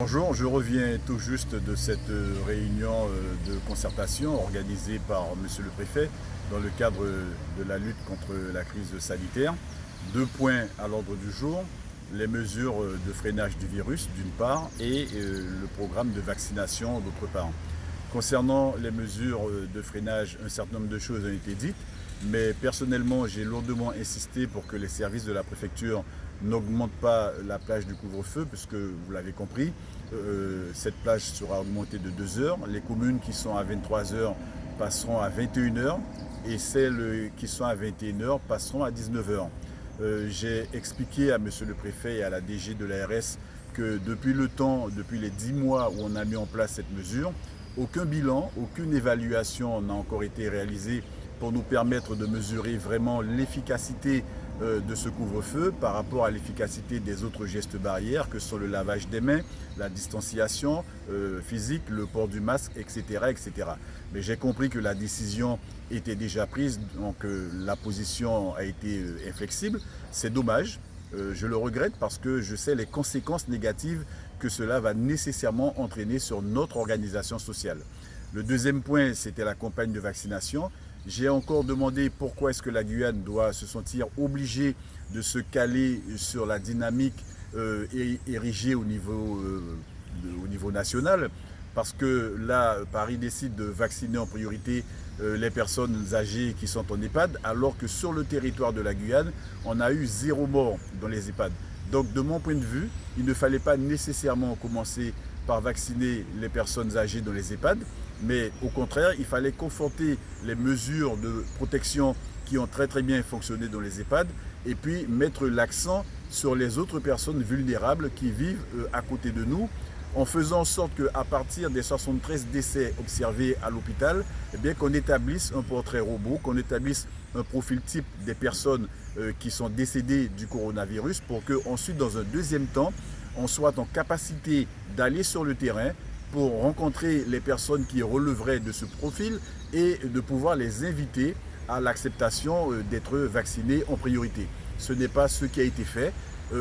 Bonjour, je reviens tout juste de cette réunion de concertation organisée par Monsieur le Préfet dans le cadre de la lutte contre la crise sanitaire. Deux points à l'ordre du jour, les mesures de freinage du virus d'une part et le programme de vaccination d'autre part. Concernant les mesures de freinage, un certain nombre de choses ont été dites, mais personnellement j'ai lourdement insisté pour que les services de la préfecture n'augmentent pas la plage du couvre-feu, puisque vous l'avez compris, cette plage sera augmentée de 2 heures. Les communes qui sont à 23 heures passeront à 21 heures et celles qui sont à 21 heures passeront à 19 heures. J'ai expliqué à Monsieur le Préfet et à la DG de l'ARS que depuis les 10 mois où on a mis en place cette mesure, aucun bilan, aucune évaluation n'a encore été réalisée pour nous permettre de mesurer vraiment l'efficacité de ce couvre-feu par rapport à l'efficacité des autres gestes barrières que sont le lavage des mains, la distanciation physique, le port du masque, etc. etc. Mais j'ai compris que la décision était déjà prise, donc la position a été inflexible. C'est dommage. Je le regrette parce que je sais les conséquences négatives que cela va nécessairement entraîner sur notre organisation sociale. Le deuxième point, c'était la campagne de vaccination. J'ai encore demandé pourquoi est-ce que la Guyane doit se sentir obligée de se caler sur la dynamique érigée au niveau national. Parce que là, Paris décide de vacciner en priorité les personnes âgées qui sont en EHPAD, alors que sur le territoire de la Guyane, on a eu 0 mort dans les EHPAD. Donc de mon point de vue, il ne fallait pas nécessairement commencer par vacciner les personnes âgées dans les EHPAD, mais au contraire, il fallait conforter les mesures de protection qui ont très bien fonctionné dans les EHPAD et puis mettre l'accent sur les autres personnes vulnérables qui vivent à côté de nous, en faisant en sorte qu'à partir des 73 décès observés à l'hôpital, eh bien qu'on établisse un portrait robot, qu'on établisse un profil type des personnes qui sont décédées du coronavirus pour qu'ensuite, dans un deuxième temps, on soit en capacité d'aller sur le terrain pour rencontrer les personnes qui relèveraient de ce profil et de pouvoir les inviter à l'acceptation d'être vaccinés en priorité. Ce n'est pas ce qui a été fait.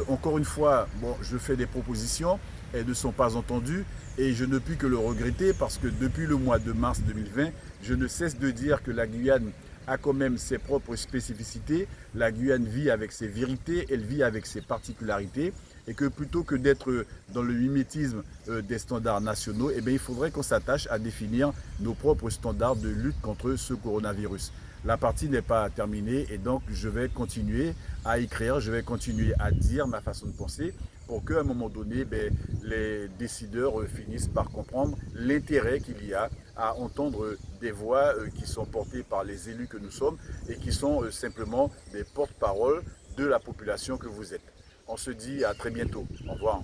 Encore une fois, bon, je fais des propositions, elles ne sont pas entendues et je ne puis que le regretter parce que depuis le mois de mars 2020, je ne cesse de dire que la Guyane a quand même ses propres spécificités. La Guyane vit avec ses vérités, elle vit avec ses particularités et que plutôt que d'être dans le mimétisme des standards nationaux, eh bien, il faudrait qu'on s'attache à définir nos propres standards de lutte contre ce coronavirus. La partie n'est pas terminée et donc je vais continuer à écrire, je vais continuer à dire ma façon de penser pour qu'à un moment donné, les décideurs finissent par comprendre l'intérêt qu'il y a à entendre des voix qui sont portées par les élus que nous sommes et qui sont simplement des porte-paroles de la population que vous êtes. On se dit à très bientôt. Au revoir.